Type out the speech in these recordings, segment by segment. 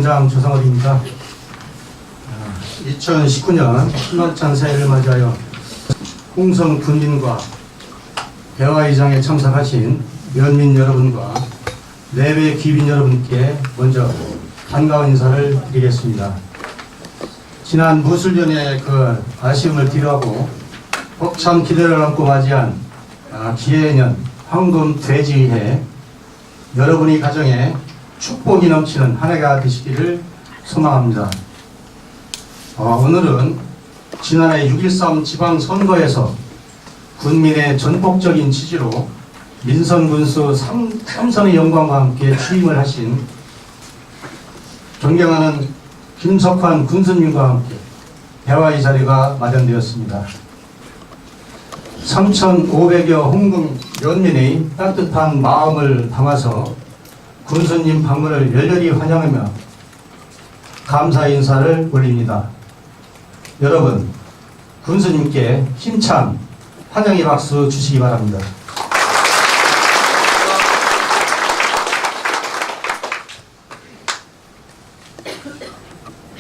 위원장 조성월입니다. 2019년 신월찬 새해를 맞이하여 홍성 군민과 대화의장에 참석하신 면민 여러분과 내외 귀빈 여러분께 먼저 반가운 인사를 드리겠습니다. 지난 무술년의 그 아쉬움을 뒤로하고 벅찬 기대를 안고 맞이한 기해년 황금 돼지해, 여러분이 가정에 축복이 넘치는 한 해가 되시기를 소망합니다. 오늘은 지난해 6.13 지방선거에서 군민의 전폭적인 지지로 민선군수 3선의 영광과 함께 취임을 하신 존경하는 김석환 군수님과 함께 대화의 자리가 마련되었습니다. 3,500여 홍금 연민의 따뜻한 마음을 담아서 군수님 방문을 열렬히 환영하며 감사 인사를 올립니다. 여러분, 군수님께 힘찬 환영의 박수 주시기 바랍니다.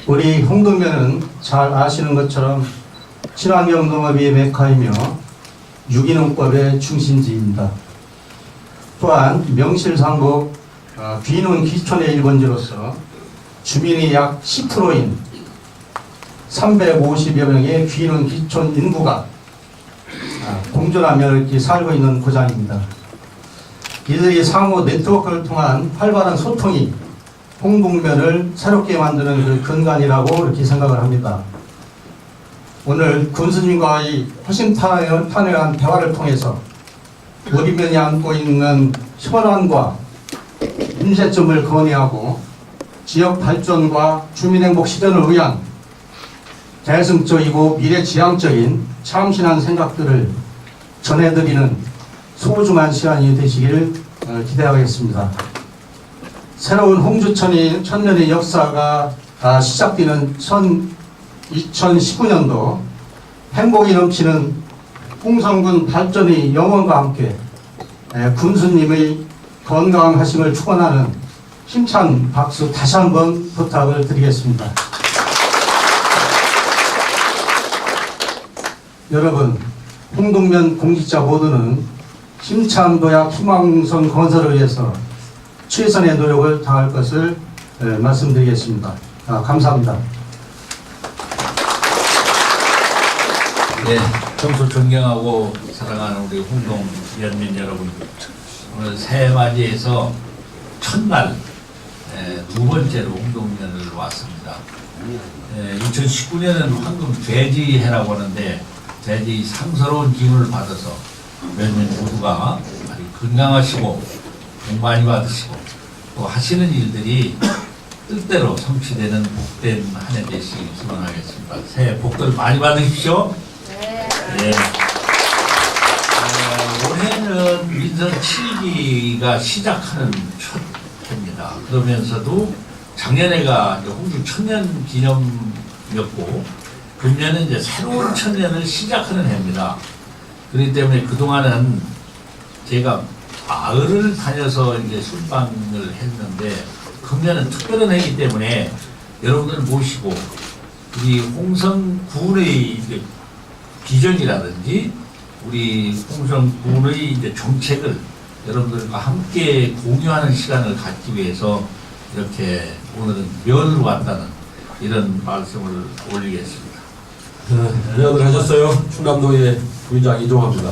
우리 홍동면은 잘 아시는 것처럼 친환경 농업의 메카이며 유기농법의 중심지입니다. 또한 명실상부 귀농 기촌의 일본지로서 주민이 약 10%인 350여 명의 귀농 기촌 인구가 공존하며 이렇게 살고 있는 고장입니다. 이들이 상호 네트워크를 통한 활발한 소통이 홍동면을 새롭게 만드는 그 근간이라고 이렇게 생각을 합니다. 오늘 군수님과의 허심탄회한 대화를 통해서 우리 면이 안고 있는 현안과 문제점을 건의하고 지역 발전과 주민행복 실현을 위한 대승적이고 미래지향적인 참신한 생각들을 전해드리는 소중한 시간이 되시기를 기대하겠습니다. 새로운 홍주 천년의 역사가 시작되는 2019년도 행복이 넘치는 홍성군 발전의 영원과 함께 군수님의 건강하심을 축원하는 힘찬 박수 다시 한번 부탁을 드리겠습니다. 여러분, 홍동면 공직자 모두는 힘찬 도약 희망성 건설을 위해서 최선의 노력을 다할 것을 말씀드리겠습니다. 감사합니다. 네, 평소 존경하고 사랑하는 우리 홍동 연민 여러분, 오늘 새해 맞이해서 첫날 두 번째로 홍동면을 왔습니다. 2019년은 황금 돼지해라고 하는데 돼지 상서로운 기운을 받아서 면민 모두가 아주 건강하시고 복 많이 받으시고 또 하시는 일들이 뜻대로 성취되는 복된 한 해 되시길 기원하겠습니다. 새해 복들 많이 받으십시오. 네. 올해는 민선 7기가 시작하는 첫 해입니다. 그러면서도 작년에가 홍주 천년 기념이었고 금년은 이제 새로운 천년을 시작하는 해입니다. 그렇기 때문에 그동안은 제가 마을을 다녀서 이제 순방을 했는데 금년은 특별한 해이기 때문에 여러분들 모시고 우리 홍성군의 비전이라든지 우리 홍성군의 이제 정책을 여러분들과 함께 공유하는 시간을 갖기 위해서 이렇게 오늘은 면으로 왔다는 이런 말씀을 올리겠습니다. 안녕들 하셨어요. 충남도의 부의장 이종화입니다.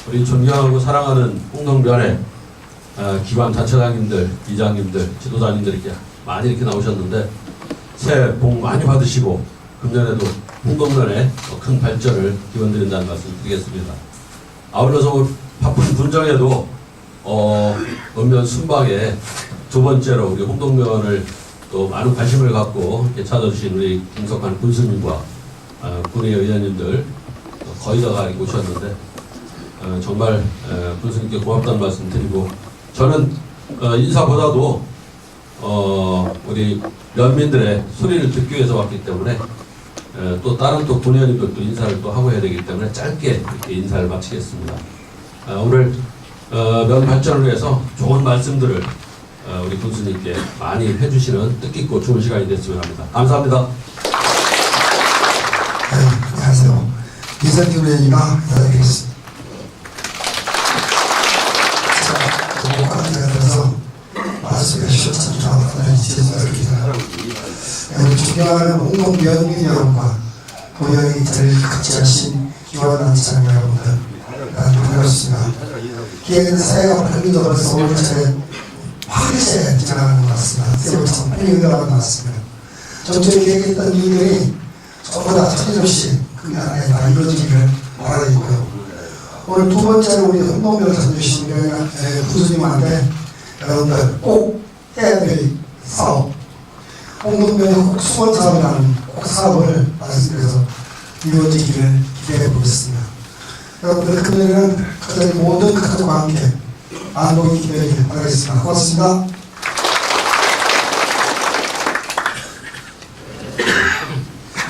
우리 존경하고 사랑하는 홍동면에 기관 자체장님들, 이장님들, 지도자님들 이렇게 많이 이렇게 나오셨는데 새해 복 많이 받으시고 금년에도 홍동면에 큰 발전을 기원드린다는 말씀 드리겠습니다. 아울러서 바쁜 군정에도 읍면 순방에 두 번째로 우리 홍동면을 또 많은 관심을 갖고 이렇게 찾아주신 우리 김석환 군수님과 군의 의원님들 거의 다가 오셨는데 정말 군수님께 고맙다는 말씀 드리고 저는 인사보다도 우리 면민들의 소리를 듣기 위해서 왔기 때문에 또 다른 또 군의원님들도 인사를 또 하고 해야 되기 때문에 짧게 이렇게 인사를 마치겠습니다. 오늘 면 발전을 위해서 좋은 말씀들을 우리 군수님께 많이 해주시는 뜻깊고 좋은 시간이 됐으면 합니다. 감사합니다. 네, 안녕하세요. 이선진 의원이가 인사드리겠습니다. 자, 공복관계가 들어서 말씀해 주셔서 참 죄송합니다. 우리 존경하는 홍동변 여러분과 고향이 자리를 같이 하신 기원한 사람 여러분들, 반갑습니다. 기획은 사회가 발전적으로서 오늘 차례 화기에 지나가는 것 같습니다. 세월참 빨리 흘러가는 것 같습니다. 정책을 계획했던 일들이 전부 다 틀림없이 그 나라에 다 이루어지기를 바라겠고요. 오늘 두 번째로 우리 홍동변을 찾아주신 부수님한테 여러분들 꼭 해야 될 사업, 홍동변의 꼭 수원 사업이라는 꼭 사업을 말씀드려서 이루어지기를 기대해 보겠습니다. 여러분들 금요일은 가정의 모든 가족과 함께 안동이 기대하길 바라겠습니다. 고맙습니다.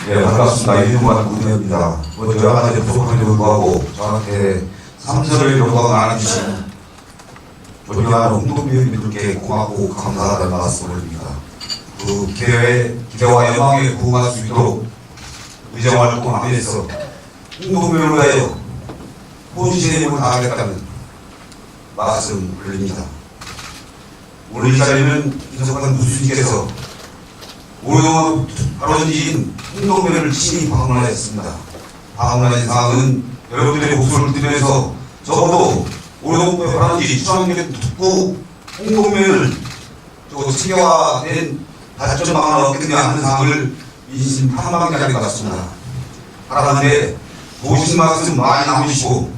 네, 반갑습니다. 이준관 군의원입니다. 먼저 여러 가지 부족함에도 불구하고 저한테 3설의 영광을 나눠주신 존경하는 홍동변민들께 고맙고 감사하다는 말씀을 드립니다. 그 기대와 영광에 부응할 수 있도록 의정활동 하면서 홍동변을 위하여 본신의 힘을 다하겠다는 말씀을 드립니다. 오늘 이 자리는 인석한 부수님께서 오늘 하루 뒤인 홍동변을 친히 방문하였습니다. 방문하신 상황은 여러분들의 목소리를 들으면서 적어도 오늘 하루 뒤 추천객 듣고 홍동변을 체계화된 발전 방안을 얻겠느냐 하는 상황을 민심 한방에 하는 것 같습니다. 하라는데 보신 말씀 많이 남으시고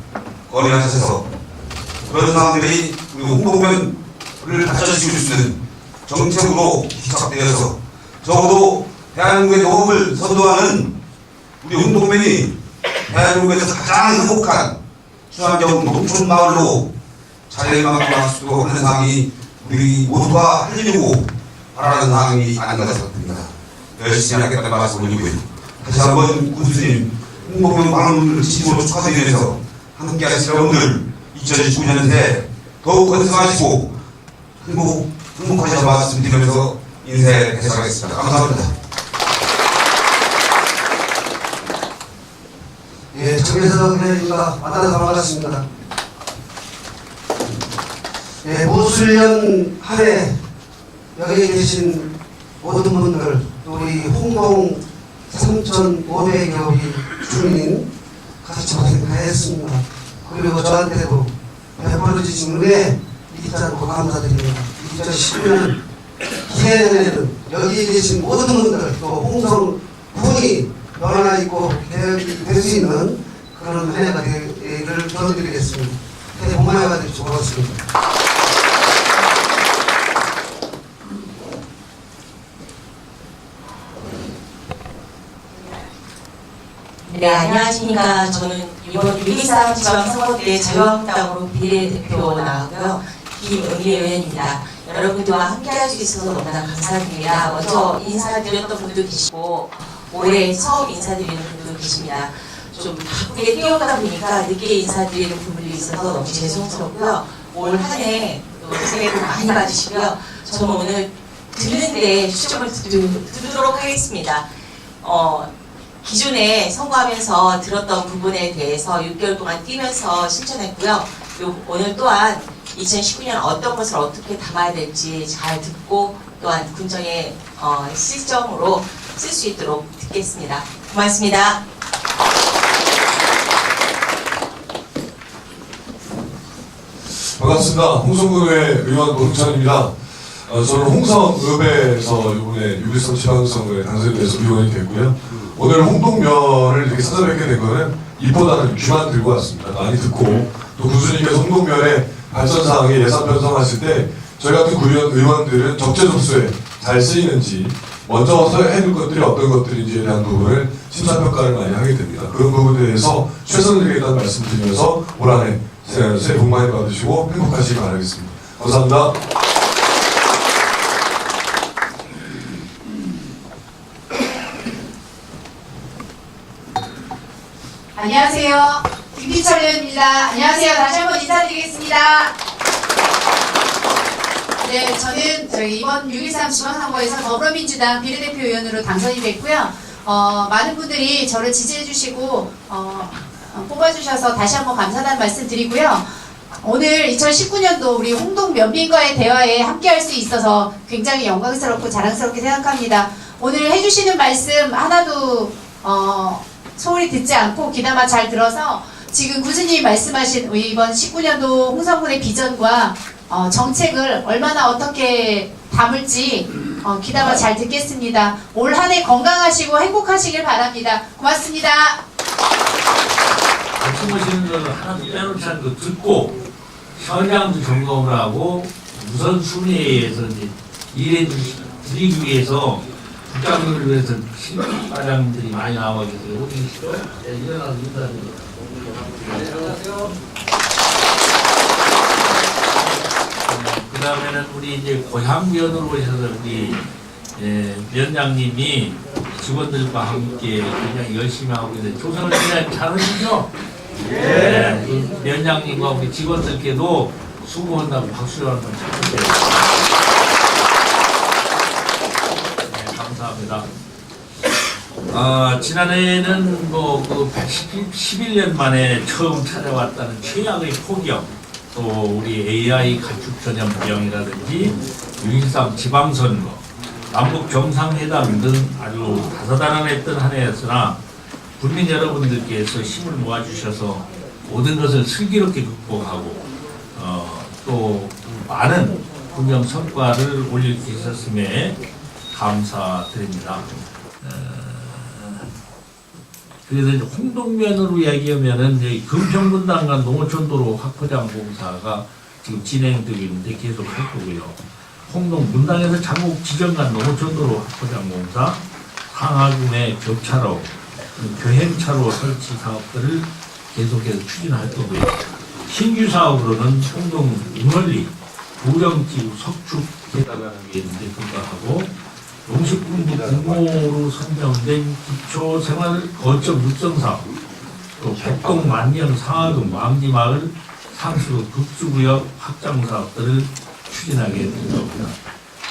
거래하셔서 그런 사람들이 우리 홍동변을 받쳐주실 수 있는 정책으로 기착되어서 적어도 대한민국의 농업을 선도하는 우리 홍동변이 대한민국에서 가장 행복한 친환경 농촌 마을로 자리만큼할 수 있도록 하는 상황이 우리 모두가 할 일이고 바라는 상황이 아닌가 생각됩니다. 열심히 하겠다는 말씀을 드리고요. 다시 한번 군수님 홍동변 방문을 진심으로 축하드리면서 함께 하신 여러분들 2019년에 더욱 건승하시고 행복하시라고 말씀드리면서 인사에 대처하겠습니다. 감사합니다. 예, 정혜석 의원입니다. 만나서 반갑습니다. 예, 모술년 한해 여기 계신 모든 분들, 또 우리 홍동 3,500여 우리 주민 같이 고생하였습니다. 그리고 저한테도 베풀어 주신 은혜 잊지 고 감사드립니다. 2019년 새해에는 여기 계신 모든 분들, 또 홍성 군이 변화 있고 개혁이 될 수 있는 그런 은혜가 되기를 기원드리겠습니다. 새해 복 많이 받으시고 고맙습니다. 네, 안녕하십니까. 저는 이번 6.24 지방선거 때 자유한국당으로 비례대표 나왔고요. 김은미 의원입니다. 여러분들과 함께 할 수 있어서 너무나 감사드립니다. 먼저 인사드렸던 분도 계시고 올해 처음 인사드리는 분도 계십니다. 좀 바쁘게 뛰어가다 보니까 늦게 인사드리는 부분이 있어서 너무 죄송스럽고요. 올 한 해 새해 복 많이 받으시고요. 저는 오늘 듣는데 추첨을 드리도록 하겠습니다. 기존에 선거하면서 들었던 부분에 대해서 6개월 동안 뛰면서 실천했고요. 오늘 또한 2019년 어떤 것을 어떻게 담아야 될지 잘 듣고 또한 군정의 실정으로 쓸 수 있도록 듣겠습니다. 고맙습니다. 반갑습니다. 홍성군의 의원 노승찬입니다. 저는 홍성읍에서 이번에 6.13 지방선거에 당선돼서 의원이 됐고요. 오늘 홍동변을 이렇게 찾아뵙게 된 거는 입보다는 귀만 들고 왔습니다. 많이 듣고 또 군수님께서 홍동변의 발전사항에 예산 편성하실 때 저희 같은 의원들은 적재적소에 잘 쓰이는지 먼저 해둘 것들이 어떤 것들인지에 대한 부분을 심사평가를 많이 하게 됩니다. 그런 부분에 대해서 최선을 드리겠다는 말씀을 드리면서 올 한 해 새해 복 많이 받으시고 행복하시기 바라겠습니다. 감사합니다. 안녕하세요. 김기철 의원입니다. 안녕하세요. 다시 한번 인사드리겠습니다. 네, 저는 저희 이번 6.13 지방선거에서 더불어민주당 비례대표 의원으로 당선이 됐고요. 많은 분들이 저를 지지해주시고 뽑아주셔서 다시 한번 감사하다는 말씀 드리고요. 오늘 2019년도 우리 홍동 면민과의 대화에 함께할 수 있어서 굉장히 영광스럽고 자랑스럽게 생각합니다. 오늘 해주시는 말씀 하나도 소홀히 듣지 않고 귀담아 잘 들어서 지금 구수님이 말씀하신 이번 19년도 홍성군의 비전과 정책을 얼마나 어떻게 담을지 귀담아 잘 듣겠습니다. 올 한 해 건강하시고 행복하시길 바랍니다. 고맙습니다. 말씀하시는 거는 하나도 빼놓지 않고 듣고 현장도 점검을 하고 우선순위에서 이제 일해 드리기 위해서 국장님을 위해서 신과장들이 많이 나와 계세요. 어디 계시죠? 네, 일어나서 인사드립니다. 안녕하세요. 그 다음에는 우리 이제 고향면으로 오셔서 우리 면장님이 직원들과 함께 굉장히 열심히 하고 있는데 조선을 굉장히 잘하시죠? 네. 그 면장님과 우리 직원들께도 수고한다고 박수를 한번 쳐주세요. 네, 감사합니다. 지난해에는 그 11년 만에 처음 찾아왔다는 최악의 폭염, 또 우리 AI 가축 전염병이라든지 6.13 지방선거, 남북 정상회담 등 아주 다사다난했던 한 해였으나 국민 여러분들께서 힘을 모아주셔서 모든 것을 슬기롭게 극복하고 또 많은 분명 성과를 올릴 수 있었음에 감사드립니다. 그래서 이제 홍동면으로 이야기하면은 이제 금평분당간 농어촌도로 확포장 공사가 지금 진행되고 있는데 계속 할 거고요. 홍동분당에서 장곡 지정간 농어촌도로 확포장 공사, 상하군의 겹차로, 교행차로 설치 사업들을 계속해서 추진할 거고요. 신규 사업으로는 홍동 임원리 부령지구 석축 개발하는 게 있는데 불과하고 농식품부 공모로 선정된 기초생활 거점 육성 사업, 또 백동 만년 상하금 왕지마을 상수 급수구역 확장 사업들을 추진하게 될 겁니다.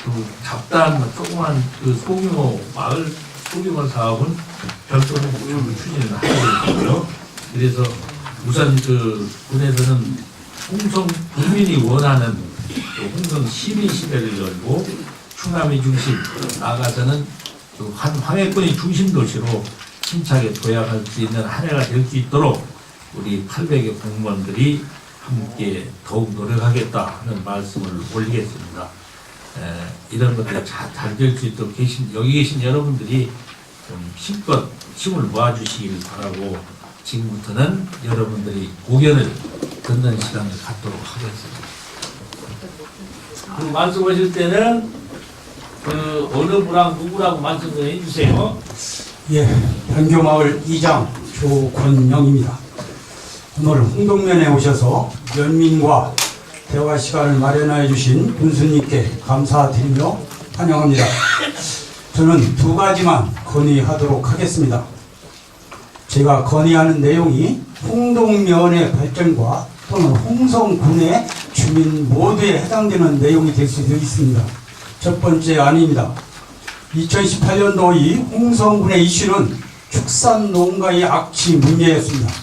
그 잡다한 조그만 그 소규모 마을 소규모 사업은 별도로 추진을 하게 되고요. 그래서 우선 그 군에서는 홍성 국민이 원하는 홍성 시민 시대를 열고 충남이 중심, 나아가서는 한 황해권이 중심 도시로 힘차게 도약할 수 있는 한 해가 될 수 있도록 우리 800여 공무원들이 함께 더욱 노력하겠다 하는 말씀을 올리겠습니다. 이런 것들 잘 될 수 있도록 여기 계신 여러분들이 좀 힘껏 힘을 모아주시길 바라고 지금부터는 여러분들이 고견을 듣는 시간을 갖도록 하겠습니다. 그 말씀하실 때는 그 어느 분랑 누구라고 말씀 좀 해주세요. 예, 변교마을 이장 조권영입니다. 오늘 홍동면에 오셔서 면민과 대화 시간을 마련해 주신 군수님께 감사드리며 환영합니다. 저는 두 가지만 건의하도록 하겠습니다. 제가 건의하는 내용이 홍동면의 발전과 또는 홍성군의 주민 모두에 해당되는 내용이 될 수도 있습니다. 첫 번째 아닙니다. 2018년도 이 홍성군의 이슈는 축산농가의 악취 문제였습니다.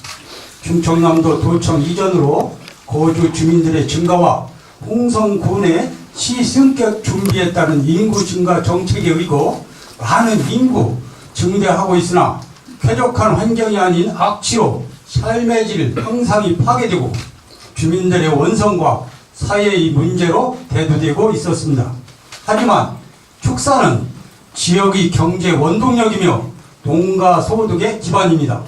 충청남도 도청 이전으로 거주 주민들의 증가와 홍성군의 시승격 준비에 따른 인구 증가 정책에 의거 많은 인구 증대하고 있으나 쾌적한 환경이 아닌 악취로 삶의 질 형상이 파괴되고 주민들의 원성과 사회의 문제로 대두되고 있었습니다. 하지만 축사는 지역의 경제 원동력이며 농가 소득의 기반입니다.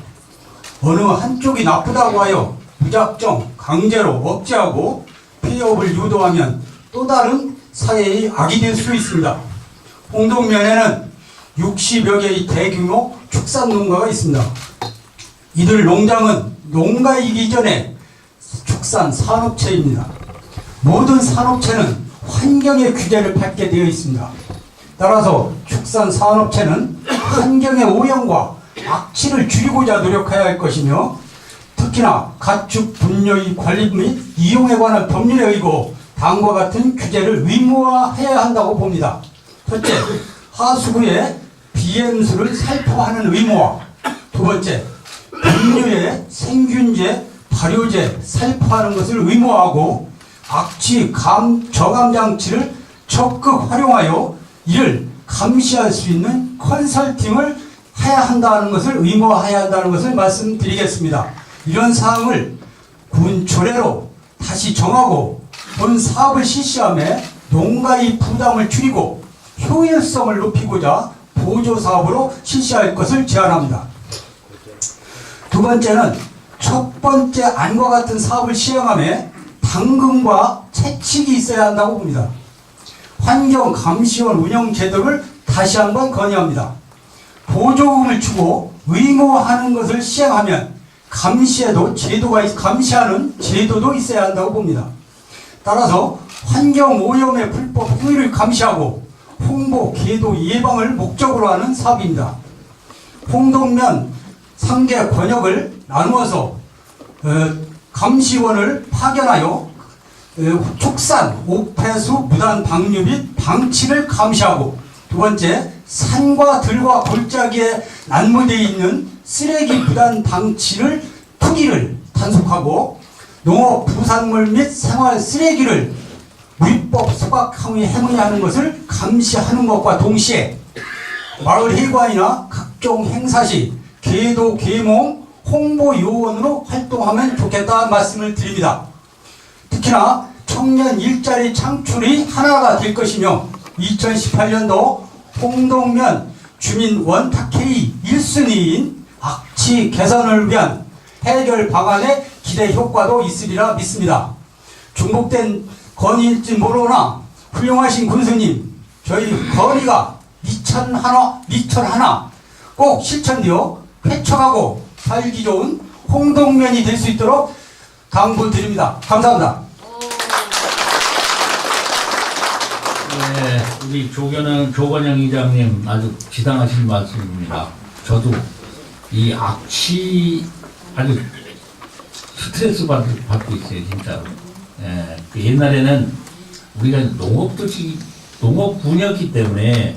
어느 한쪽이 나쁘다고 하여 무작정 강제로 억제하고 폐업을 유도하면 또 다른 사회의 악이 될 수 있습니다. 홍동면에는 60여 개의 대규모 축산농가가 있습니다. 이들 농장은 농가이기 전에 축산산업체입니다. 모든 산업체는 환경의 규제를 받게 되어 있습니다. 따라서 축산산업체는 환경의 오염과 악취를 줄이고자 노력해야 할 것이며 특히나 가축 분뇨의 관리 및 이용에 관한 법률에 의거 다음과 같은 규제를 의무화해야 한다고 봅니다. 첫째, 하수구에 비엠수를 살포하는 의무화. 두 번째, 분유에 생균제, 발효제 살포하는 것을 의무화하고 악취 저감 장치를 적극 활용하여 이를 감시할 수 있는 컨설팅을 해야 한다는 것을 의무화해야 한다는 것을 말씀드리겠습니다. 이런 사항을 군 조례로 다시 정하고 본 사업을 실시함에 농가의 부담을 줄이고 효율성을 높이고자 보조 사업으로 실시할 것을 제안합니다. 두 번째는 첫 번째 안과 같은 사업을 시행함에 당근과 채찍이 있어야 한다고 봅니다. 환경감시원 운영 제도를 다시 한번 건의합니다. 보조금을 주고 의무화하는 것을 시행하면 감시하는 제도도 있어야 한다고 봅니다. 따라서 환경오염의 불법 행위를 감시하고 홍보, 계도 예방을 목적으로 하는 사업입니다. 홍동면 상계 권역을 나누어서 감시원을 파견하여 축산, 옥폐수, 무단 방류 및 방치를 감시하고 두 번째, 산과 들과 골짜기에 난무되어 있는 쓰레기 무단 방치를 투기를 단속하고 농업 부산물 및 생활 쓰레기를 위법 소각 행위하는 것을 감시하는 것과 동시에 마을 회관이나 각종 행사 시 계도 계몽 홍보 요원으로 활동하면 좋겠다는 말씀을 드립니다. 특히나 청년 일자리 창출이 하나가 될 것이며 2018년도 홍동면 주민 원탁회의 1순위인 악취 개선을 위한 해결 방안에 기대 효과도 있으리라 믿습니다. 중복된 건의일지 모르나 훌륭하신 군수님, 저희 건의가 미천 하나 꼭 실천되어 쾌척하고 살기 좋은 홍동면이 될 수 있도록 당부드립니다. 감사합니다. 네, 우리 조건영 이장님 아주 지당하신 말씀입니다. 저도 이 악취 아주 스트레스 받고 있어요, 진짜로. 예, 그 옛날에는 우리가 농업군이었기 때문에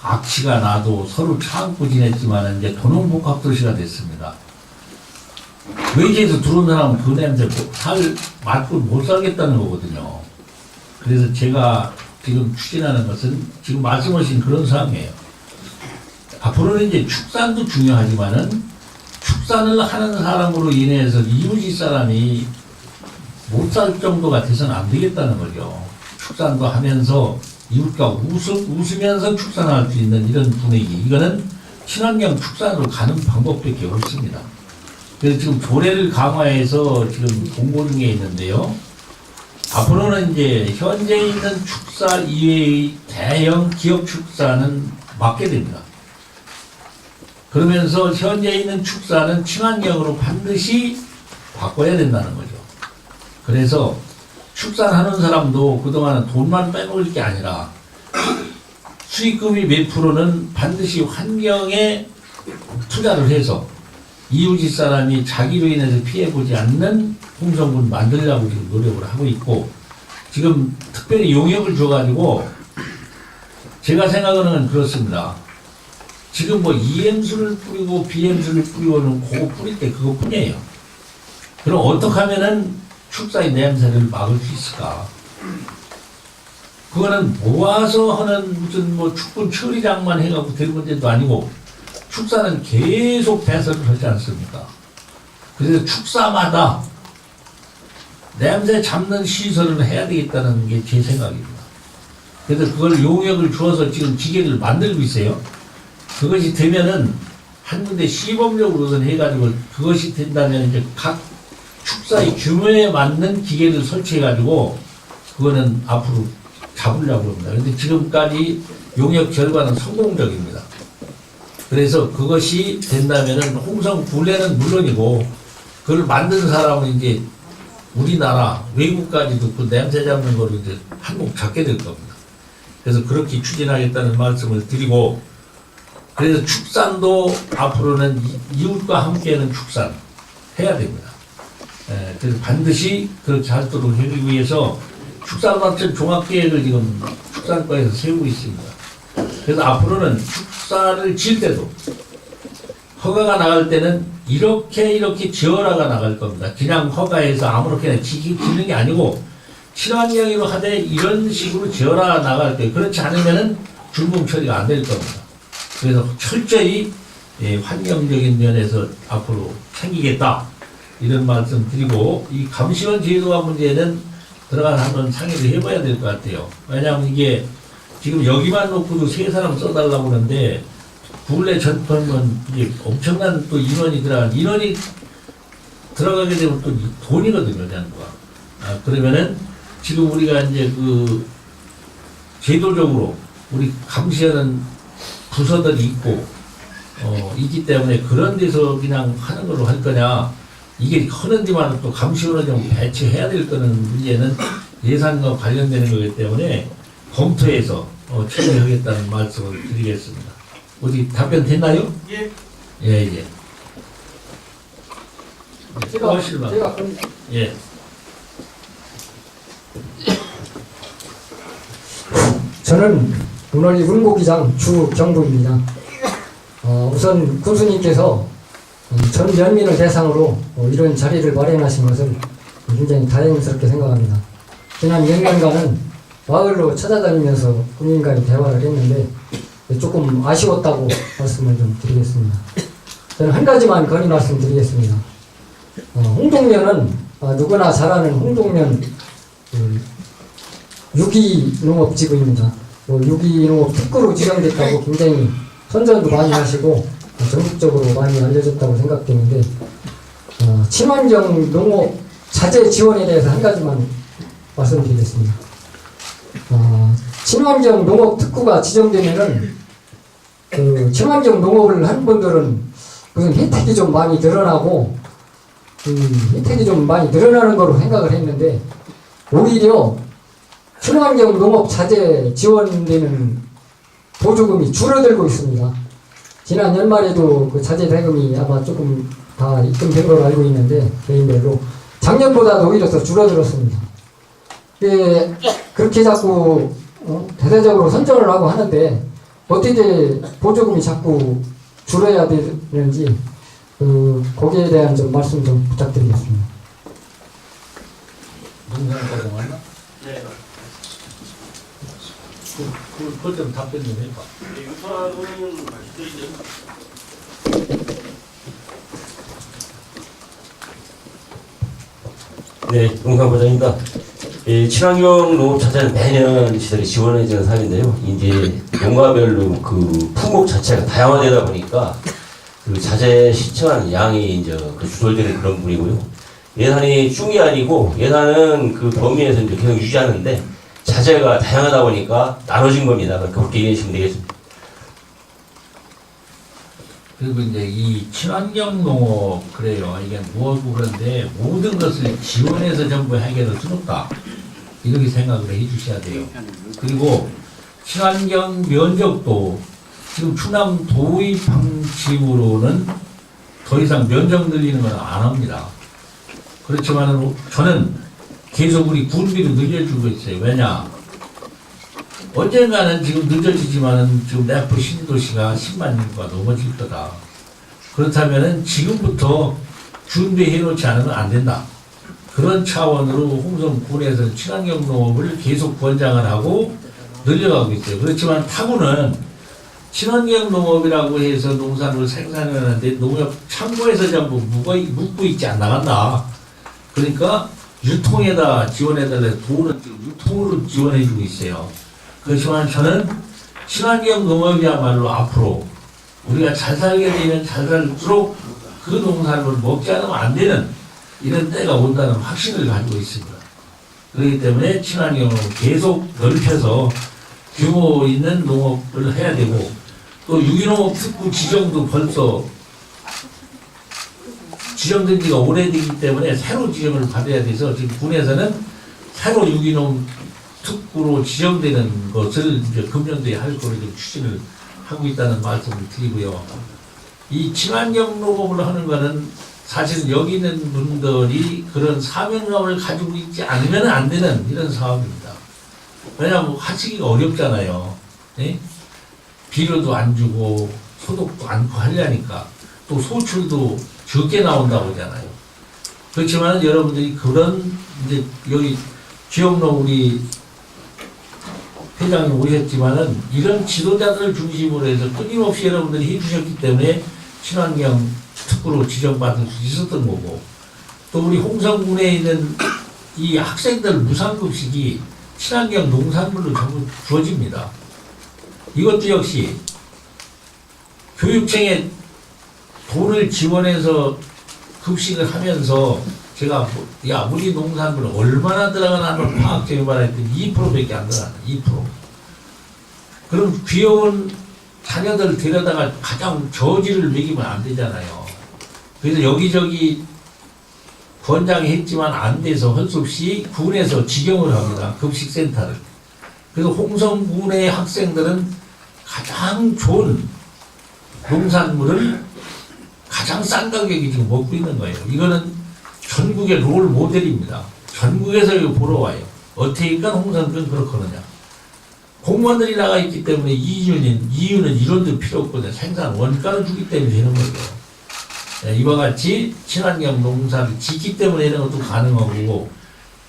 악취가 나도 서로 참고 지냈지만 이제 도농복합도시가 됐습니다. 외지에서 들어온 사람은 그 냄새 맡고 못 살겠다는 거거든요. 그래서 제가 지금 추진하는 것은 지금 말씀하신 그런 사항이에요. 앞으로는 이제 축산도 중요하지만은 축산을 하는 사람으로 인해서 이웃집 사람이 못 살 정도가 돼서는 안 되겠다는 거죠. 축산도 하면서 이웃과 웃으면서 축산할 수 있는 이런 분위기. 이거는 친환경 축산으로 가는 방법밖에 없습니다. 그래서 지금 조례를 강화해서 지금 공고 중에 있는데요. 앞으로는 이제 현재 있는 축사 이외의 대형 기업 축사는 막게 됩니다. 그러면서 현재 있는 축사는 친환경으로 반드시 바꿔야 된다는 거죠. 그래서 축산하는 사람도 그동안은 돈만 빼먹을 게 아니라 수익금이 몇 프로는 반드시 환경에 투자를 해서 이웃집 사람이 자기로 인해서 피해보지 않는 홍성군 만들려고 지금 노력을 하고 있고, 지금 특별히 용역을 줘가지고 제가 생각하는 건 그렇습니다. 지금 뭐 EM수를 뿌리고 BM수를 뿌리고는 그거 뿌릴 때 그것뿐이에요. 그럼 어떻게 하면은 축사의 냄새를 막을 수 있을까? 그거는 모아서 하는 무슨 뭐 축분 처리장만 해갖고 될 문제도 아니고, 축사는 계속 배설을 하지 않습니까? 그래서 축사마다 냄새 잡는 시설을 해야 되겠다는 게 제 생각입니다. 그래서 그걸 용역을 주어서 지금 기계를 만들고 있어요. 그것이 되면은 한 군데 시범적으로선 해가지고 그것이 된다면 이제 각 축사의 규모에 맞는 기계를 설치해가지고 그거는 앞으로 잡으려고 합니다. 그런데 지금까지 용역 결과는 성공적입니다. 그래서 그것이 된다면은 홍성 굴레는 물론이고 그걸 만든 사람은 이제 우리나라 외국까지도 그 냄새 잡는 걸 이제 한몫 잡게 될 겁니다. 그래서 그렇게 추진하겠다는 말씀을 드리고, 그래서 축산도 앞으로는 이웃과 함께하는 축산 해야 됩니다. 그래서 반드시 그렇게 하도록 하기 위해서 축산발전 종합계획을 지금 축산과에서 세우고 있습니다. 그래서 앞으로는 축사를 질 때도 허가가 나갈 때는 이렇게 지어라가 나갈 겁니다. 그냥 허가해서 아무렇게나 짓는 게 아니고 친환경으로 하되 이런 식으로 지어라 나갈 거예요. 그렇지 않으면은 준공 처리가 안 될 겁니다. 그래서 철저히 환경적인 면에서 앞으로 챙기겠다 이런 말씀 드리고, 이 감시원 제도화 문제는 들어가서 한번 상의를 해봐야 될 것 같아요. 왜냐하면 이게 지금 여기만 놓고도 3사람 써달라고 그러는데 굴레 전통은 이게 엄청난 또 인원이 들어가게 되면 또 돈이거든요, 장부가. 그러면은 지금 우리가 이제 그 제도적으로 우리 감시하는 부서들이 있기 때문에 그런 데서 그냥 하는 걸로 할 거냐, 이게 하는 데만 또 감시원을 좀 배치해야 될 거는 문제는 예산과 관련되는 거기 때문에 검토해서 처리하겠다는 말씀을 드리겠습니다. 어디 답변 됐나요? 예. 예. 제가 예. 저는 문월리 문고기장 주경부입니다. 우선 군수님께서 전 연민을 대상으로 이런 자리를 마련하신 것을 굉장히 다행스럽게 생각합니다. 지난 몇 년간은 마을로 찾아다니면서 군민과의 대화를 했는데 조금 아쉬웠다고 말씀을 좀 드리겠습니다. 저는 한 가지만 건의 말씀드리겠습니다. 홍동면은 누구나 잘 아는 홍동면 유기농업지구입니다. 유기농업 특구로 지정됐다고 굉장히 선전도 많이 하시고 전국적으로 많이 알려졌다고 생각되는데, 친환경 농업 자재 지원에 대해서 한 가지만 말씀드리겠습니다. 친환경 농업 특구가 지정되면은 친환경 농업을 하는 분들은 무슨 혜택이 좀 많이 늘어나고 혜택이 좀 많이 늘어나는 거로 생각을 했는데, 오히려 친환경 농업 자재 지원되는 보조금이 줄어들고 있습니다. 지난 연말에도 그 자재 대금이 아마 조금 다 입금된 걸로 알고 있는데, 개인별로 작년보다도 오히려 더 줄어들었습니다. 그렇게 자꾸 대대적으로 선전을 하고 하는데 어떻게 보조금이 자꾸 줄어야 되는지 거기에 대한 좀 말씀 좀 부탁드리겠습니다. 농산과장 맞나? 네. 그것 좀 답변 좀 해봐. 유사하고는 말씀드리죠. 네, 농산과장입니다. 친환경 농업 자체는 매년 시설이 지원해주는 사업인데요. 이제 농가별로 그 품목 자체가 다양화되다 보니까 그 자재 신청하는 양이 이제 주돌되는 그런 부분이고요. 예산이 준 게 아니고 예산은 그 범위에서 이제 계속 유지하는데 자재가 다양하다 보니까 나눠진 겁니다. 그렇게 이해하시면 되겠습니다. 그리고 이제 이 친환경 농업 그래요. 이게 무엇고 그런데 모든 것을 지원해서 전부 해결할 수는 없다. 이렇게 생각을 해 주셔야 돼요. 그리고 친환경 면적도 지금 충남 도입 방침으로는 더 이상 면적 늘리는 건 안 합니다. 그렇지만 저는 계속 우리 군비를 늘려주고 있어요. 왜냐? 언젠가는 지금 늦어지지만은 지금 내포 신도시가 10만 인구가 넘어질 거다. 그렇다면은 지금부터 준비해 놓지 않으면 안 된다. 그런 차원으로 홍성군에서는 친환경 농업을 계속 권장을 하고 늘려가고 있어요. 그렇지만 타구는 친환경 농업이라고 해서 농산물 생산을 하는데 농협 창고에서 전부 묵고 있지 않 나간다. 그러니까 유통에다 지원해달라 돈은 지금 유통으로 지원해주고 있어요. 그렇지만 저는 친환경 농업이야말로 앞으로 우리가 잘 살게 되면 잘 살수록 그 농산물을 먹지 않으면 안 되는 이런 때가 온다는 확신을 가지고 있습니다. 그렇기 때문에 친환경을 계속 넓혀서 규모 있는 농업을 해야 되고, 또 유기농업 특구 지정도 벌써 지정된 지가 오래되기 때문에 새로 지정을 받아야 돼서 지금 군에서는 새로 유기농 특구로 지정되는 것을 이제 금년도에 할 거로 좀 추진을 하고 있다는 말씀을 드리고요. 이 친환경 농업을 하는 거는 사실 여기 있는 분들이 그런 사명감을 가지고 있지 않으면 안 되는 이런 사업입니다. 왜냐하면 하시기가 어렵잖아요. 예? 비료도 안 주고 소독도 않고 하려니까 또 소출도 적게 나온다고 하잖아요. 그렇지만 여러분들이 그런 이제 여기 지역농 우리 회장님 오셨지만은 이런 지도자들을 중심으로 해서 끊임없이 여러분들이 해주셨기 때문에 친환경 특구로 지정받을 수 있었던 거고, 또 우리 홍성군에 있는 이 학생들 무상급식이 친환경 농산물로 전부 주어집니다. 이것도 역시 교육청에 돈을 지원해서 급식을 하면서 제가 야 우리 농산물은 얼마나 들어가나 하는 파악적인 말을 했더니 2%밖에 안 들어가나. 2%. 그럼 귀여운 자녀들 데려다가 가장 저지를 먹이면 안 되잖아요. 그래서 여기저기 권장이 했지만 안 돼서 할 수 없이 군에서 지정을 합니다. 급식센터를. 그래서 홍성군의 학생들은 가장 좋은 농산물을 가장 싼 가격에 지금 먹고 있는 거예요. 이거는 전국의 롤 모델입니다. 전국에서 이거 보러 와요. 어떻게니까 홍성군 그렇거든요. 공무원들이 나가 있기 때문에 이유는 이론도 필요 없거든요. 생산 원가를 주기 때문에 되는 거예요. 이와 같이 친환경 농사를 짓기 때문에 이런 것도 가능하고,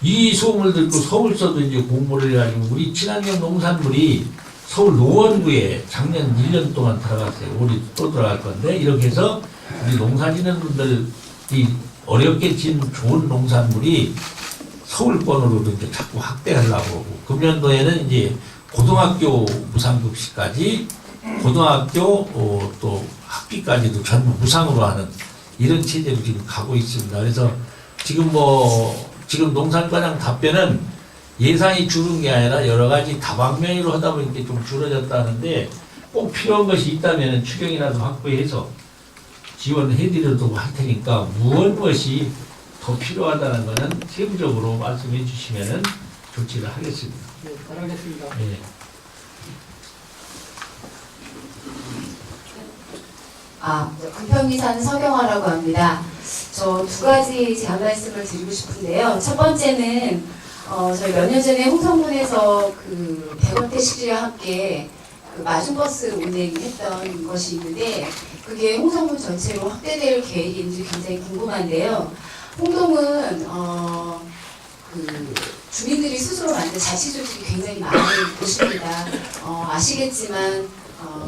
이 소문을 듣고 서울서도 이제 공부를 해가지고 우리 친환경 농산물이 서울 노원구에 작년 1년 동안 들어갔어요. 올해 또 들어갈 건데, 이렇게 해서 우리 농사 짓는 분들이 어렵게 진 좋은 농산물이 서울권으로 이제 자꾸 확대하려고 하고, 금년도에는 이제 고등학교 무상급식까지, 고등학교 또 학비까지도 전부 무상으로 하는 이런 체제로 지금 가고 있습니다. 그래서 지금 지금 농산과장 답변은 예산이 줄은 게 아니라 여러 가지 다방면으로 하다 보니까 좀 줄어졌다는데, 꼭 필요한 것이 있다면 추경이라도 확보해서 지원해드려도 할 테니까 무엇이 더 필요하다는 것은 세부적으로 말씀해 주시면 조치를 하겠습니다. 네, 잘하겠습니다. 네. 금평리사는 서경화라고 합니다. 저 두 가지 제가 말씀을 드리고 싶은데요. 첫 번째는 저희 몇 년 전에 홍성군에서 그 백원태 씨와 함께 그 마중버스 운행했던 것이 있는데, 그게 홍성군 전체로 확대될 계획인지 굉장히 궁금한데요. 홍동은 그 주민들이 스스로 만든 자치조직이 굉장히 많은 곳입니다. 아시겠지만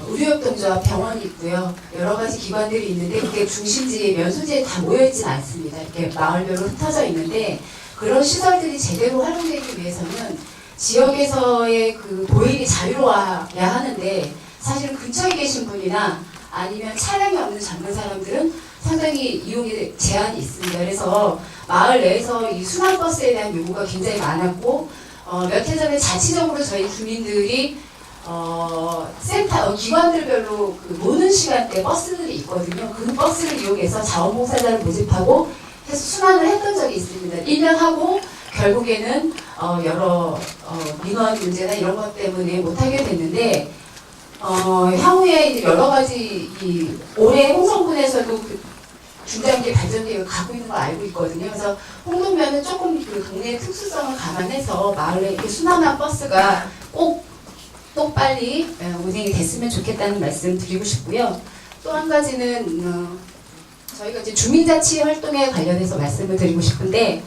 의료협동조합 병원이 있고요. 여러 가지 기관들이 있는데 그게 중심지에 면소지에 다 모여있진 않습니다. 이렇게 마을별로 흩어져 있는데, 그런 시설들이 제대로 활용되기 위해서는 지역에서의 그 도일이 자유로워야 하는데, 사실은 근처에 계신 분이나 아니면 차량이 없는 젊은 사람들은 상당히 이용에 제한이 있습니다. 그래서 마을 내에서 이 순환버스에 대한 요구가 굉장히 많았고, 몇 해 전에 자치적으로 저희 주민들이 센터, 기관들별로 그 노는 시간대 버스들이 있거든요. 그 버스를 이용해서 자원봉사자를 모집하고 해서 순환을 했던 적이 있습니다. 1년 하고 결국에는 여러 민원 문제나 이런 것 때문에 못하게 됐는데, 향후에 이제 여러 가지 올해 홍성군에서도 그 중장기 발전 계획을 갖고 있는 걸 알고 있거든요. 그래서 홍동면은 조금 그 동네의 특수성을 감안해서 마을에 이렇게 순환한 버스가 꼭 빨리 운행이 됐으면 좋겠다는 말씀 드리고 싶고요. 또 한 가지는 저희가 이제 주민자치 활동에 관련해서 말씀을 드리고 싶은데,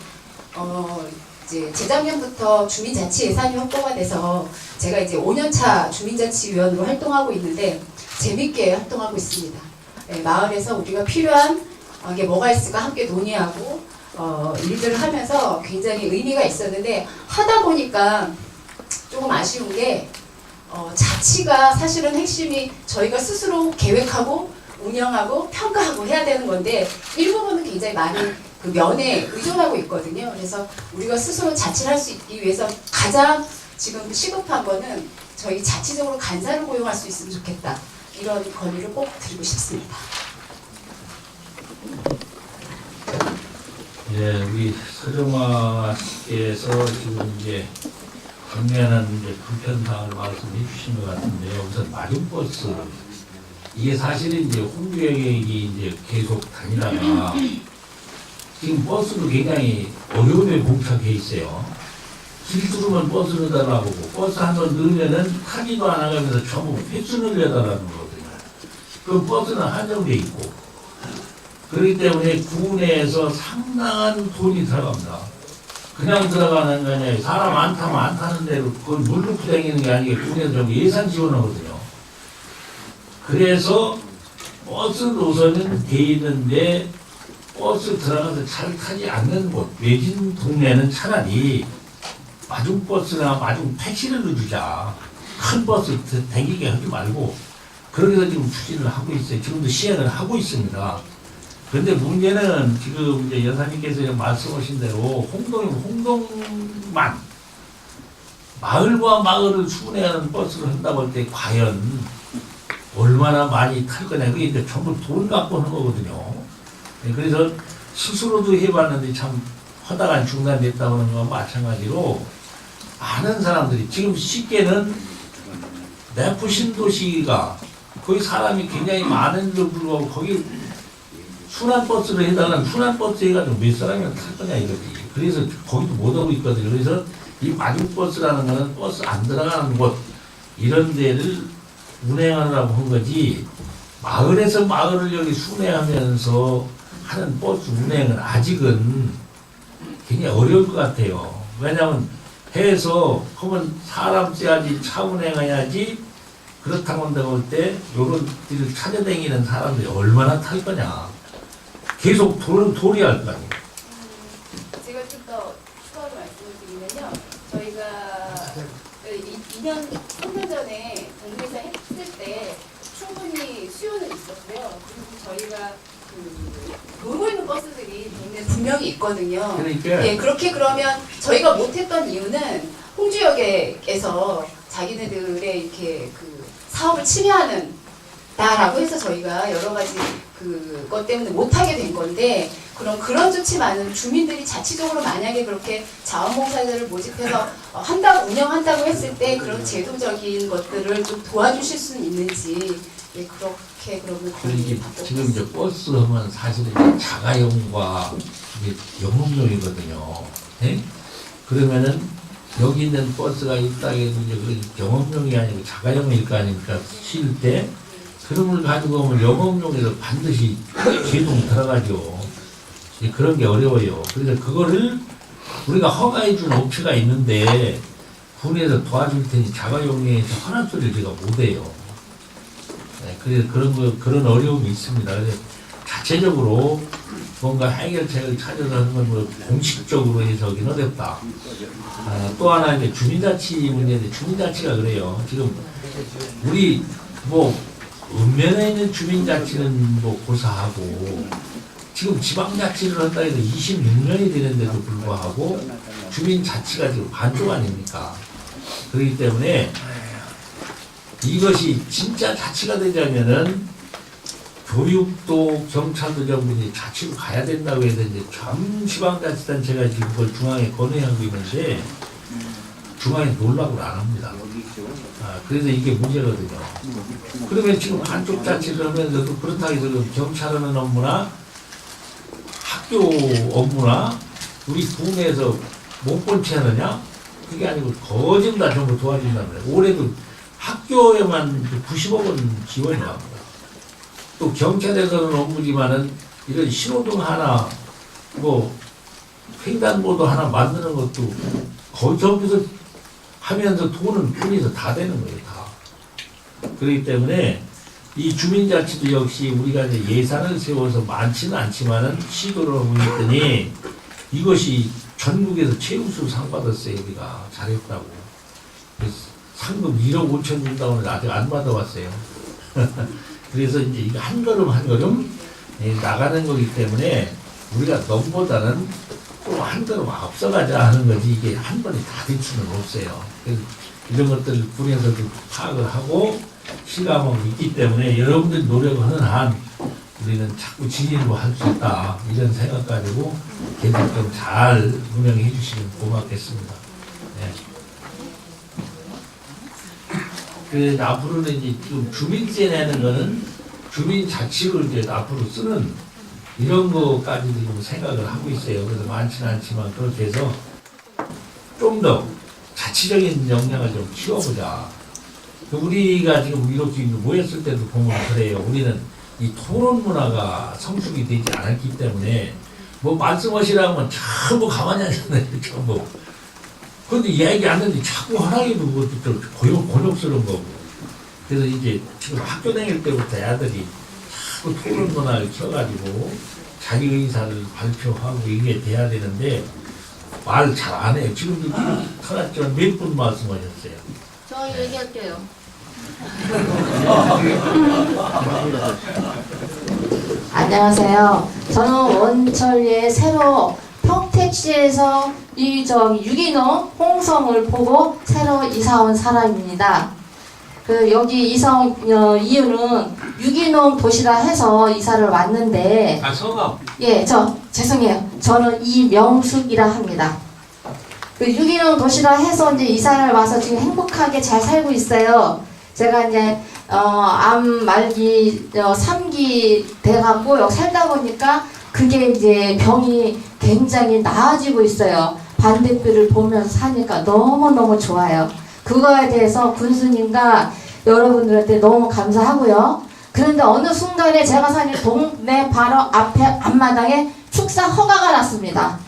이제 재작년부터 주민자치 예산이 확보가 돼서 제가 이제 5년차 주민자치위원으로 활동하고 있는데 재밌게 활동하고 있습니다. 네, 마을에서 우리가 필요한 게 뭐가 있을까 함께 논의하고 일들을 하면서 굉장히 의미가 있었는데, 하다 보니까 조금 아쉬운 게 자치가 사실은 핵심이 저희가 스스로 계획하고 운영하고 평가하고 해야 되는 건데, 일부분은 굉장히 많은 그 면에 의존하고 있거든요. 그래서 우리가 스스로 자치를 할 수 있기 위해서 가장 지금 시급한 거는 저희 자치적으로 간사를 고용할 수 있으면 좋겠다. 이런 건의를 꼭 드리고 싶습니다. 예, 우리 서정화 씨께서 지금 이제 정리하는 이제 불편사항을 말씀해 주신 것 같은데요. 우선 마중버스, 이게 사실은 이제 홍주역이 이제 계속 다니다가 지금 버스도 굉장히 어려움에 봉착해 있어요. 길 뚫으면 버스를 달라고 버스 한 번 넣으면은 타지도 안 나가면서 전부 횟수를 내달라는 거거든요. 그 버스는 한정돼 있고 그렇기 때문에 구내에서 상당한 돈이 들어갑니다. 그냥 들어가는 게 아니라 사람 안 타면 안 타는 대로 그걸 물 넣고 다니는 게 아니고 구내에서 전부 예산 지원하거든요. 그래서 버스 노선은 돼 있는데 버스 들어가서 잘 타지 않는 곳, 외진 동네는 차라리 마중버스나 마중 택시를 넣어주자. 큰 버스 다니게 하지 말고 그렇게 해서 지금 추진을 하고 있어요. 지금도 시행을 하고 있습니다. 그런데 문제는 지금 이제 여사님께서 말씀하신 대로 홍동만 마을과 마을을 순회하는 버스를 한다고 할 때 과연 얼마나 많이 탈 거냐. 그게 이제 전부 돈 갖고 하는 거거든요. 그래서 스스로도 해봤는데 참 허다가 중단됐다고 하는 거와 마찬가지로 많은 사람들이 지금 쉽게는 내부 신도시가 거기 사람이 굉장히 많은데도 불구하고 거기 순환버스를 해달라는 순환버스 해가지고 몇 사람이나 탈 거냐 이거지. 그래서 거기도 못 오고 있거든요. 그래서 이 마중버스라는 거는 버스 안 들어가는 곳 이런 데를 운행하느라고 한 거지 마을에서 마을을 여기 순회하면서 하는 버스 운행은 아직은 굉장히 어려울 것 같아요. 왜냐하면 해서 하면 사람 써야지 차 운행해야지 그렇다고 한다고 할 때 요런 데를 찾아다니는 사람들이 얼마나 탈 거냐. 계속 돌이 할 거 아니에요. 제가 좀 더 추가로 말씀을 드리면요. 저희가 2년, 3년 전에 동네에서 했을 때 충분히 수요는 있었고요. 그리고 저희가 놀고 있는 버스들이 동네에 분명히 있거든요. 그러니까. 예, 그렇게 그러면 저희가 못했던 이유는 홍주역에서 자기네들의 이렇게 그 사업을 침해하는 다라고 해서 저희가 여러 가지 그것 때문에 못하게 된 건데 그런 좋지 않은 주민들이 자치적으로 만약에 그렇게 자원봉사자를 모집해서 한다고 운영한다고 했을 때 그런 제도적인 것들을 좀 도와주실 수는 있는지 예, 그렇게 그러면 지금 이제 버스 하면 사실은 이제 자가용과 이게 영업용이거든요. 네? 그러면은 여기 있는 버스가 있다 해도 이제 그 영업용이 아니고 자가용일 거 아닙니까? 쉴 때 그런 걸 가지고 오면 영업용에서 반드시 제동 들어가죠. 그런 게 어려워요. 그래서 그거를 우리가 허가해 준 업체가 있는데 군에서 도와줄 테니 자가용에서 하는 소리를 제가 못해요. 네, 그래서 그런 어려움이 있습니다. 그래서 자체적으로 뭔가 해결책을 찾아서 하는 건 뭐 공식적으로 해서긴 어렵다. 또 하나 이제 주민자치 문제인데 주민자치가 그래요. 지금 우리 뭐 읍면에 있는 주민자치는 뭐 고사하고 지금 지방자치를 한다 해도 26년이 되는데도 불구하고 주민자치가 지금 반쪽 아닙니까? 그렇기 때문에 이것이 진짜 자치가 되자면은 교육도 경찰도 전부 이제 자치로 가야 된다고 해서 이제 전 지방자치단체가 지금 그걸 중앙에 건의하고 있는데 중앙에 놀라고 안 합니다. 그래서 이게 문제거든요. 그러면 지금 한쪽 자치를 하면서도 그렇다고 해서 경찰하는 업무나 학교 업무나 우리 군에서 몸본치 하느냐? 그게 아니고 거진 다 전부 도와준다는 거예요. 올해도 학교에만 90억 원 지원이 나옵니다. 또 경찰에서는 업무지만은 이런 신호등 하나, 뭐 횡단보도 하나 만드는 것도 거의 저기서 하면서 돈은 군에서 다 되는 거예요, 다. 그렇기 때문에 이 주민자치도 역시 우리가 이제 예산을 세워서 많지는 않지만은 시도를 하고 있더니 이것이 전국에서 최우수 상 받았어요, 우리가. 잘했다고. 그래서 상금 1억 5천 준다고 하는데 아직 안 받아왔어요. 그래서 이제 이거 한 걸음 한 걸음 나가는 거기 때문에 우리가 넘보다는 또 한 걸음 앞서가자 하는 거지 이게 한 번에 다 될 수는 없어요. 그래서 이런 것들을 군에서도 파악을 하고 실감하고 있기 때문에 여러분들이 노력하는 한 우리는 자꾸 진일로 할 수 있다 이런 생각 가지고 계속 좀 잘 운영해 주시면 고맙겠습니다. 네. 그래서 앞으로는 이제 지금 주민세 내는 거는 주민자치로 이제 앞으로 쓰는 이런 거까지 지금 생각을 하고 있어요. 그래서 많지는 않지만 그렇게 해서 좀 더 자치적인 역량을 좀 키워보자. 우리가 지금 이렇게 모였을 때도 보면 그래요. 우리는 이 토론 문화가 성숙이 되지 않았기 때문에 뭐 말씀하시라면 전부 가만히 앉았네. 전부. 그런데 이야기 안 하는데 자꾸 하라기도 그것도 곤욕스러운 거고. 그래서 이제 지금 학교 다닐 때부터 애들이 자꾸 토론 문화를 키워가지고 자기 의사를 발표하고 이게 돼야 되는데 말 잘 안 해요. 지금도 터났지만 몇 분 말씀하셨어요. 저 얘기할게요. 안녕하세요. 저는 원천리에 새로 평택시에서 유기농 홍성을 보고 새로 이사 온 사람입니다. 여기 이유는 유기농 도시라 해서 이사를 왔는데. 성함? 예, 죄송해요. 저는 이명숙이라 합니다. 유기농 도시라 해서 이제 이사를 와서 지금 행복하게 잘 살고 있어요. 제가 이제 암 말기 3기 돼갖고 여기 살다 보니까 그게 이제 병이 굉장히 나아지고 있어요. 반대편을 보면서 사니까 너무너무 좋아요. 그거에 대해서 군수님과 여러분들한테 너무 감사하고요. 그런데 어느 순간에 제가 사는 동네 바로 앞에 앞마당에 축사 허가가 났습니다.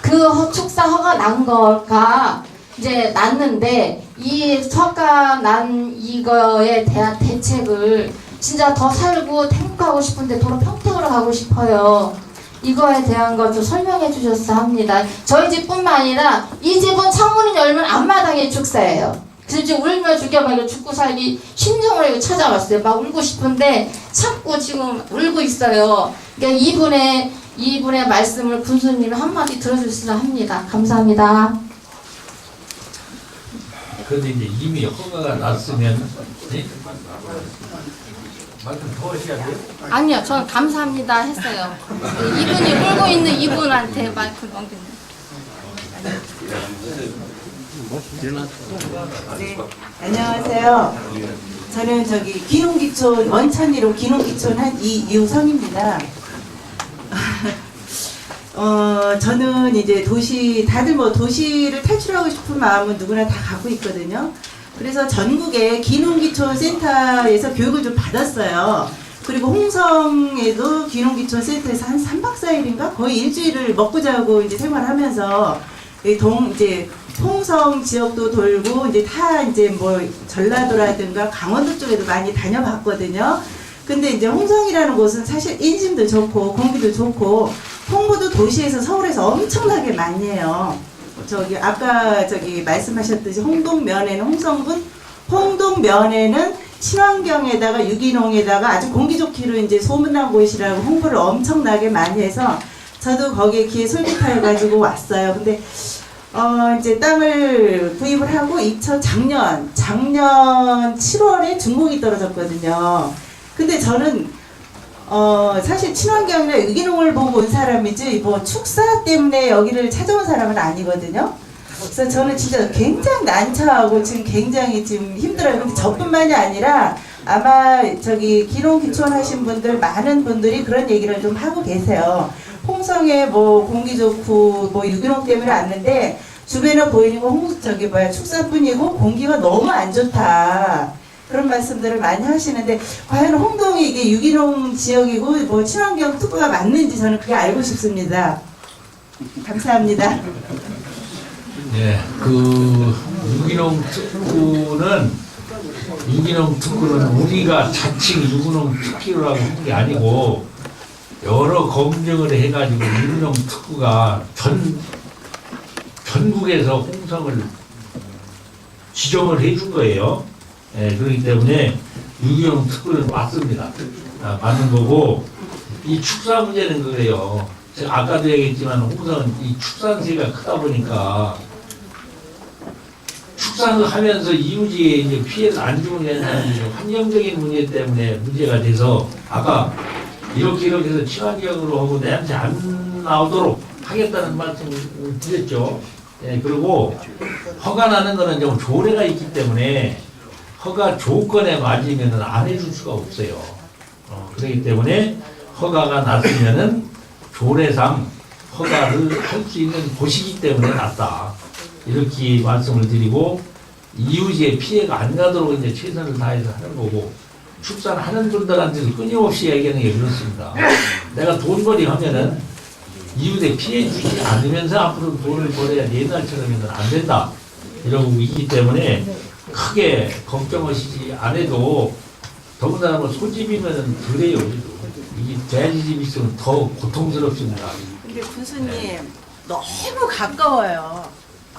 그 축사 허가 난 거가 이제 났는데 이 허가 난 이거에 대한 대책을 진짜 더 살고 행복하고 싶은데 도로 평택으로 가고 싶어요. 이거에 대한 것 좀 설명해 주셨어 합니다. 저희 집뿐만 아니라 이 집은 창문을 열면 앞마당에 축사예요. 그래서 지금 울며 죽여말고 죽고 살기 심정을 이거 찾아왔어요. 막 울고 싶은데 자꾸 지금 울고 있어요. 그러니까 이분의 말씀을 군수님이 한마디 들어주시라 합니다. 감사합니다. 그런데 이제 이미 허가가 났으면 네? 말씀 더 하셔야 돼요? 아니요, 저는 감사합니다 했어요. 이분이 울고 있는 이분한테 마이크 넘기는. 네, 안녕하세요. 저는 기농기촌 원천리로 기농기촌 한 이유성입니다. 저는 이제 다들 뭐 도시를 탈출하고 싶은 마음은 누구나 다 갖고 있거든요. 그래서 전국의 기농기촌 센터에서 교육을 좀 받았어요. 그리고 홍성에도 기농기촌 센터에서 한 3박 4일인가 거의 일주일을 먹고 자고 이제 생활하면서 이제 홍성 지역도 돌고 이제 뭐 전라도라든가 강원도 쪽에도 많이 다녀봤거든요. 근데 이제 홍성이라는 곳은 사실 인심도 좋고 공기도 좋고 홍보도 도시에서 서울에서 엄청나게 많이 해요. 아까 말씀하셨듯이 홍동면에는 친환경에다가 유기농에다가 아주 공기 좋기로 이제 소문난 곳이라고 홍보를 엄청나게 많이 해서 저도 거기에 기회 솔깃해가지고 왔어요. 근데 이제 땅을 구입을 하고 작년 7월에 준공이 떨어졌거든요. 근데 저는 사실 친환경이나 유기농을 보고 온 사람이지 뭐 축사 때문에 여기를 찾아온 사람은 아니거든요. 그래서 저는 진짜 굉장히 난처하고 지금 굉장히 지금 힘들어요. 근데 저뿐만이 아니라 아마 기농기촌 하신 분들 많은 분들이 그런 얘기를 좀 하고 계세요. 홍성에 뭐 공기 좋고 뭐 유기농 때문에 왔는데 주변에 보이는 건 축사뿐이고 공기가 너무 안 좋다. 그런 말씀들을 많이 하시는데 과연 홍동이 이게 유기농 지역이고 뭐 친환경 특구가 맞는지 저는 그게 알고 싶습니다. 감사합니다. 네, 유기농 특구는 우리가 자칭 유기농 특기라고 한 게 아니고 여러 검증을 해가지고 유기농 특구가 전국에서 홍성을 지정을 해준 거예요. 예, 그렇기 때문에 유기농 특구는 맞습니다. 맞는 거고 이 축사 문제는 그래요. 제가 아까도 얘기했지만 홍성은 이 축산세가 크다 보니까 축산을 하면서 이웃에 이제 피해를 안 주는 게 아니라 환경적인 문제 때문에 문제가 돼서 아까 이렇게 해서 친환경으로 하고 내한테 안 나오도록 하겠다는 말씀을 드렸죠. 예, 그리고 허가 나는 거는 좀 조례가 있기 때문에 허가 조건에 맞으면 안 해줄 수가 없어요. 그렇기 때문에 허가가 났으면은 조례상 허가를 할 수 있는 곳이기 때문에 났다. 이렇게 말씀을 드리고 이웃의 피해가 안 가도록 이제 최선을 다해서 하는 거고 축산하는 분들한테도 끊임없이 얘기하는 게 그렇습니다. 내가 돈벌이 하면은 이웃에 피해 주지 않으면서 앞으로 돈을 벌어야 옛날처럼은 안 된다. 이러고 있기 때문에 크게 걱정하시지 않아도 더군다나 뭐 소집이면은 그래요. 이게 돼지집이 있으면 더 고통스럽습니다. 근데 군수님 너무 가까워요.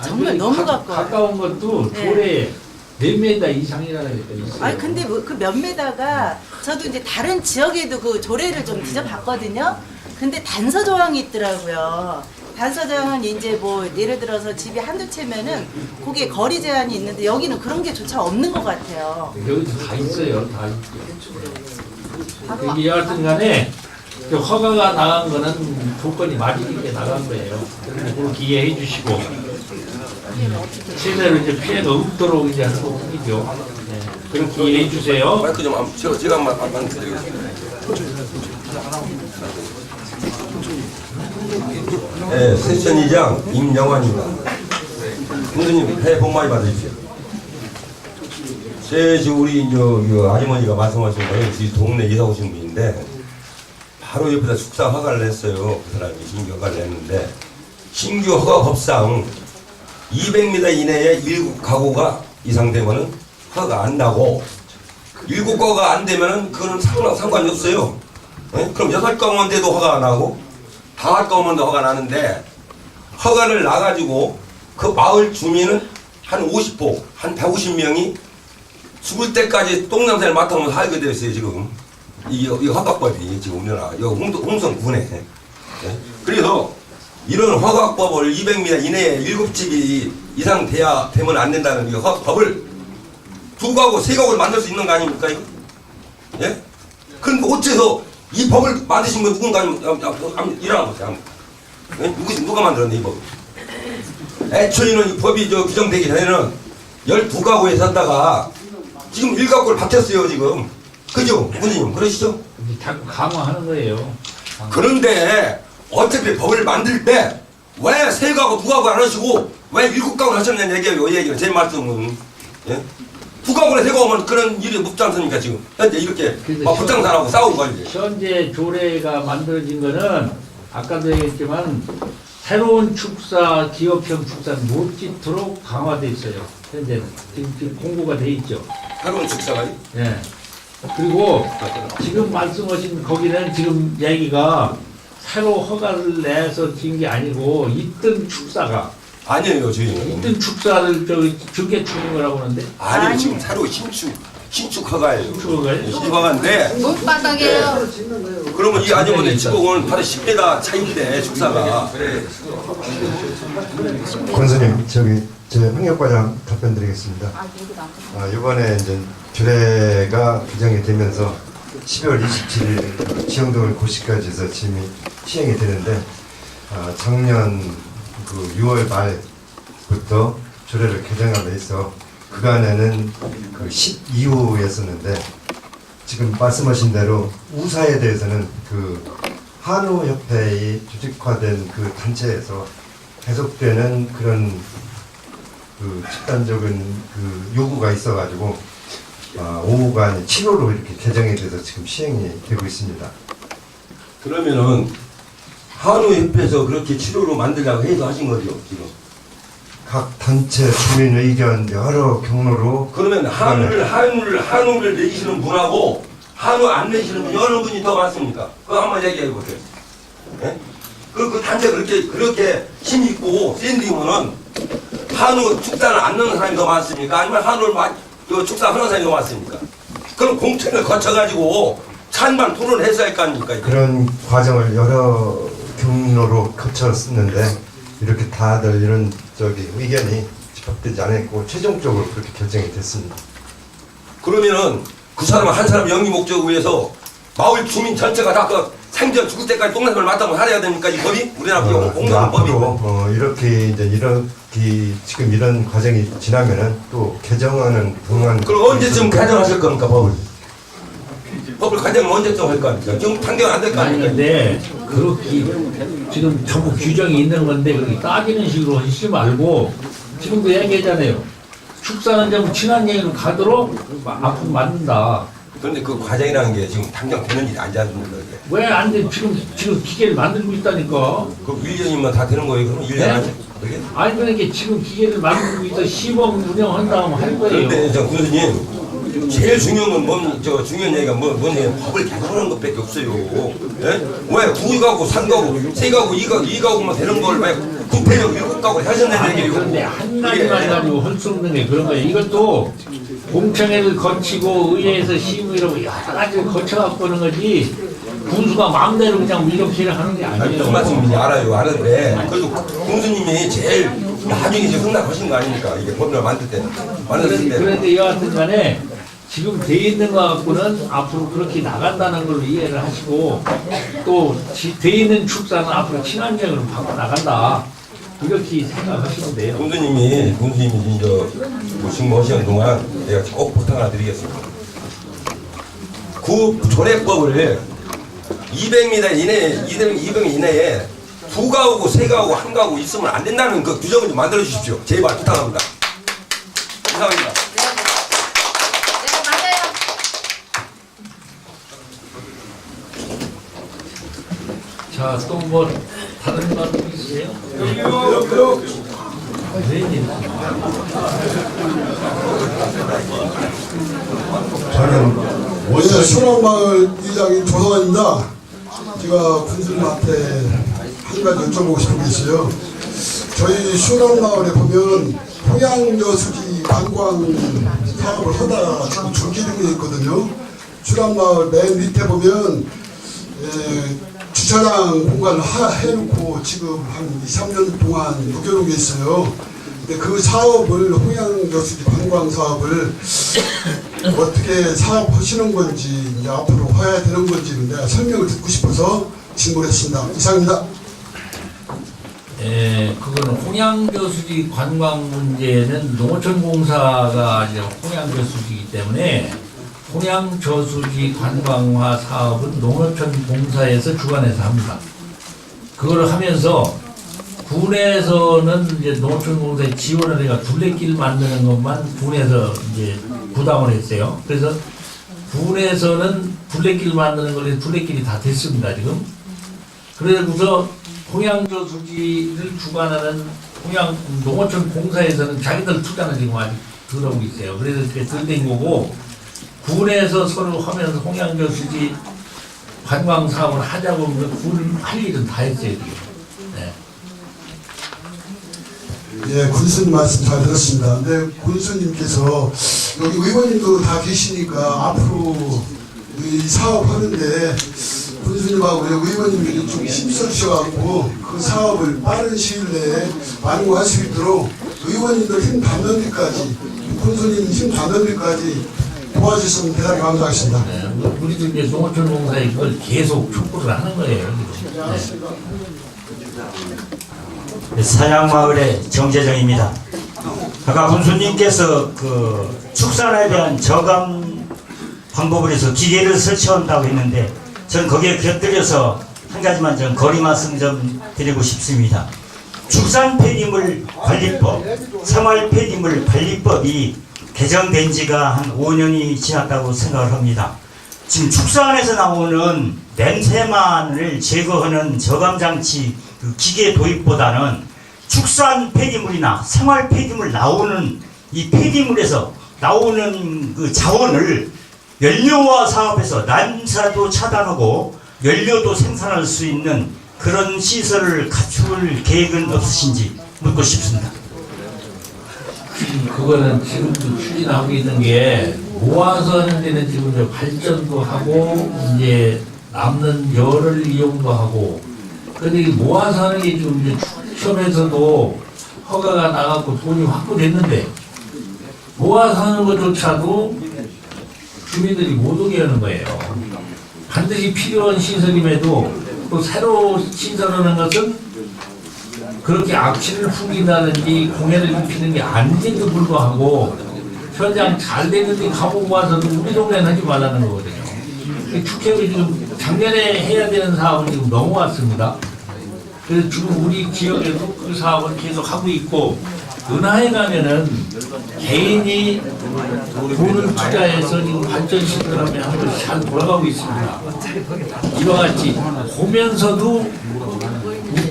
정말 너무 가까워요. 가까운 것도 네. 돌에 몇 메다 이상이라는 게 있어요. 아니 근데 뭐 그 몇 메다가 저도 이제 다른 지역에도 그 조례를 좀 뒤져봤거든요. 근데 단서 조항이 있더라고요. 단서 조항은 이제 뭐 예를 들어서 집이 한두 채면은 거기에 거리 제한이 있는데 여기는 그런 게 조차 없는 것 같아요. 여기도 다 있어요. 다 있죠. 여기 여하튼 간에 그 허가가 나간 거는 조건이 맞으니까 나간 거예요. 그렇게 이해해 주시고 최대로 이제 피해가 없도록 이제 하는 것뿐이죠. 네. 그렇게 이해해 주세요. 마이크 좀 제가 한번 드리겠습니다. 네, 세션 이장 임영환입니다. 군수님 새해 복 많이 받으십시오. 지금 우리 아주머니가 말씀하신 거는 우리 동네 이사 오신 분인데 바로 옆에다 축사 허가를 냈어요. 그 사람이 신규 허가를 냈는데 신규 허가 법상 200m 이내에 7가구가 이상 되면은 허가 안 나고 7가구가 안 되면은 그거는 상관이 없어요. 네? 그럼 6가구만 돼도 허가 안 하고 5가구만 더 허가 나는데 허가를 나가지고 그 마을 주민은 한 50호, 한 150명이 죽을 때까지 똥냄새를 맡아보면서 살게 되어 있어요, 지금. 이 허가법이 지금 우리나라, 홍성군에. 네? 그래서 이런 허가법을 200m 이내에 7집이 이상 되면 안 된다는 이 허가법을 2가구, 3가구를 만들 수 있는 거 아닙니까, 이거? 예? 그런데 어째서 이 법을 만드신 분 누군가 일어나 보세요. 예? 누가 만들었네, 이 법? 애초에는 이 법이 규정되기 전에는 12가구에 섰다가 지금 1가구를 바뀌었어요, 지금. 그죠? 군수님, 그러시죠? 자꾸 강화하는 거예요. 그런데 어차피 법을 만들 때 왜 3가구, 2가구 안 하시고 왜 7가구 하셨냐는 얘기예요, 이 얘기는. 제 말씀은. 예? 2가구나 3가구면 그런 일이 묻지 않습니까, 지금? 현재 이렇게 막 불장사하고 싸우고 가지고. 현재 조례가 만들어진 거는 아까도 얘기했지만 새로운 축사, 기업형 축사는 못 짓도록 강화돼 있어요. 현재는. 지금 공고가 돼 있죠. 새로운 축사가? 예. 그리고 지금 말씀하신 거기는 지금 얘기가 새로 허가를 내서 지은 게 아니고 있던 축사가 아니에요, 저희는. 있던 축사를 중개 추는 거라고 하는데 아니요, 지금 새로 신축 허가예요. 신축 허가예요? 신축 허가인데 못바닥이에요. 그러면 이 아주머니 지목은 바로 10m 차이인데 축사가. 권수님, 제 홍역과장 답변 드리겠습니다. 이번에 이제 조례가 규정이 되면서 12월 27일 지형동을 고시까지 해서 지금 시행이 되는데 작년 그 6월 말부터 조례를 개정함에 있어 그간에는 그 12호였었는데 지금 말씀하신 대로 우사에 대해서는 그 한우협회의 조직화된 그 단체에서 계속되는 그런 그 집단적인 그 요구가 있어가지고 5호가 아닌 7호로 이렇게 개정이 돼서 지금 시행이 되고 있습니다. 그러면은 한우협회에서 그렇게 7호로 만들려고 해서 하신 거죠, 지금? 각 단체 주민 의견 여러 경로로. 그러면 한우를 내시는 분하고 한우 안 내시는 분 여러 분이 더 많습니까? 그거 한번 얘기해 보세요. 예? 그 단체가 그렇게 힘있고 센딩이면은 한우 축사를 안 넣는 사람이 더 많습니까? 아니면 한우를 축사하는 사람이 더 많습니까? 그럼 공청을 거쳐가지고 찬반 토론해서 할 거 아닙니까? 그런 과정을 여러 경로로 거쳤는데 이렇게 다들 이런 의견이 집합되지 않았고 최종적으로 그렇게 결정이 됐습니다. 그러면은 그 사람 한 사람 영리 목적을 위해서 마을 주민 전체가 다 그 생전 죽을 때까지 똥냄새를 맡아서 살아야 됩니까? 이 법이? 우리나라 공무원 법이. 이렇게 지금 이런 과정이 지나면은 또 개정하는 동안. 그럼 언제쯤 개정하실 겁니까, 법을? 법을 개정을 언제쯤 할 겁니까? 지금 판결 안 될 거 아닙니까? 근데 그렇게 지금 전부 규정이 있는 건데 그렇게 따지는 식으로 하시지 말고 지금도 얘기하잖아요. 축사는 좀 친환경으로 가도록 앞으로 만든다. 그런데 그 과정이라는 게 지금 당장 되는 일이 아니지 않습니까? 왜 안 돼? 지금 기계를 만들고 있다니까. 그 1년이면 다 되는 거예요? 그럼 1년 네? 안에? 그게? 아니 그러니까 지금 기계를 만들고 있어 시범 운영한 다음 할 거예요. 그런데 저 군수님 제일 중요한 건 중요한 얘기가 뭐냐 법을 개정하는 것밖에 없어요. 예? 왜 구가구, 3가구, 3가구, 2가구만 되는 걸 왜 9패력 7가구 하셨는 얘기예요? 그런데 한 가지만 가지고 할 수 없는 게 그런 거예요. 이것도 공청회를 거치고 의회에서 심의로 여러 가지를 거쳐갖고 하는 거지 군수가 마음대로 그냥 이렇게 하는 게 아니에요. 그 말씀인지 알아요. 아는데 그래도 군수님이 제일 나중에 이제 흥락하신 거 아닙니까? 이게 법을 만들 때. 만들었을 때. 그런데 여하튼 간에 지금 돼 있는 거 갖고는 앞으로 그렇게 나간다는 걸로 이해를 하시고 또 돼 있는 축사는 앞으로 친환경으로 바꿔 나간다. 이렇게 생각하시면 돼요. 군수님이 이제 직무하시는 동안 내가 꼭 부탁 하나 드리겠습니다. 그 조례법을 200m 이내, 200m 이내에 2가구고 3가구고 1가구 있으면 안 된다는 그 규정을 좀 만들어 주십시오. 제발 부탁합니다. 감사합니다. 자, 또 뭐 다른 말 있으세요? 저는 원래 소랑마을 이장인 조성환입니다. 제가 군수님한테 한 가지 여쭤보고 싶은 게 있어요. 저희 소랑마을에 보면 홍양저수지 관광 사업을 하다가 지금 중지되고 있거든요. 소랑마을 맨 밑에 보면 주차장 공간을 해놓고 지금 한 2, 3년 동안 묵혀놓은 게 있어요. 근데 그 사업을 홍양저수지 관광 사업을 어떻게 사업하시는 건지 이제 앞으로 해야 되는 건지 내가 설명을 듣고 싶어서 질문했습니다. 이상입니다. 그거는 홍양저수지 관광 문제는 농어촌공사가 이제 홍양저수지이기 때문에 홍양저수지 관광화 사업은 농어촌공사에서 주관해서 합니다. 그거를 하면서 군에서는 이제 농어촌공사에 지원을 해가 둘레길 만드는 것만 군에서 이제 부담을 했어요. 그래서 군에서는 둘레길 만드는 걸로 둘레길이 다 됐습니다, 지금. 그래서 홍양저수지를 주관하는 농어촌공사에서는 자기들 투자는 지금 아직 들어오고 있어요. 그래서 그게 덜 된 거고, 군에서 서로 하면서 홍양저수지 관광 사업을 하자고 하면 군은 할 일은 다 했어요, 지금. 네. 예, 군수님 말씀 잘 들었습니다. 근데 군수님께서 여기 의원님도 다 계시니까 앞으로 이 사업 하는데 군수님하고 의원님들이 좀 힘써 주셔가지고 그 사업을 빠른 시일 내에 완공할 수 있도록 의원님들 힘 받는 데까지 군수님 힘 받는 데까지 도와주시면 대단히 감사하겠습니다. 네, 우리도 이제 농어촌공사에 그걸 계속 촉구를 하는 거예요. 네. 사양마을의 정재정입니다. 아까 군수님께서 그 축산에 대한 저감 방법을 해서 기계를 설치한다고 했는데 전 거기에 곁들여서 한 가지만 좀 거리 말씀 좀 드리고 싶습니다. 축산 폐기물 관리법, 생활 폐기물 관리법이 개정된 지가 한 5년이 지났다고 생각을 합니다. 지금 축산에서 나오는 냄새만을 제거하는 저감장치 그 기계 도입보다는 축산 폐기물이나 생활 폐기물 나오는 이 폐기물에서 나오는 그 자원을 연료화 사업에서 난사도 차단하고 연료도 생산할 수 있는 그런 시설을 갖출 계획은 없으신지 묻고 싶습니다. 그거는 지금도 추진하고 있는 게 모아서 하는 데는 지금 이제 발전도 하고 이제 남는 열을 이용도 하고 근데 모아서 하는 게 지금 이제 축협에서도 허가가 나가고 돈이 확보됐는데 모아서 하는 것조차도 주민들이 못 오게 하는 거예요. 반드시 필요한 시설임에도 또 새로 신설하는 것은 그렇게 악취를 풍긴다든지 공해를 입히는 게 아닌데도 불구하고 현장 잘 되는데 가보고 와서도 우리 동네는 하지 말라는 거거든요. 축협이 지금 작년에 해야 되는 사업은 지금 넘어왔습니다. 그래서 지금 우리 지역에도 그 사업을 계속 하고 있고 은하에 가면은 개인이 돈을 투자해서 지금 발전 시스템이 한 번씩 잘 돌아가고 있습니다. 이와 같이 보면서도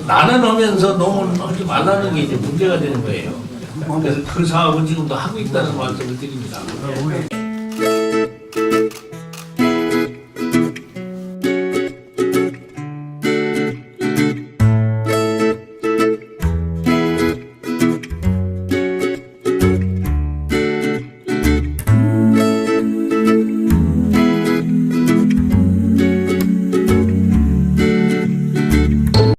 나는 하면서 너무 하지 말라는 게 이제 문제가 되는 거예요. 그래서 그 사업은 지금도 하고 있다는 말씀을 드립니다.